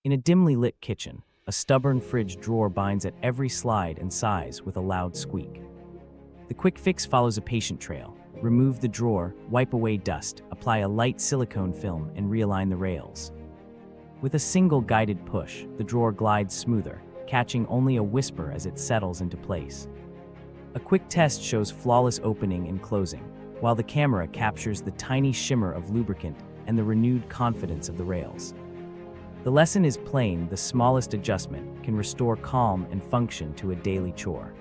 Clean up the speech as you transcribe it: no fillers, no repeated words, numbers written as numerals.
In a dimly lit kitchen, a stubborn fridge drawer binds at every slide and size with a loud squeak. The quick fix follows a patient trail. Remove the drawer, wipe away dust, apply a light silicone film, and realign the rails. With a single guided push, the drawer glides smoother, catching only a whisper as it settles into place. A quick test shows flawless opening and closing, while the camera captures the tiny shimmer of lubricant and the renewed confidence of the rails. The lesson is plain: the smallest adjustment can restore calm and function to a daily chore.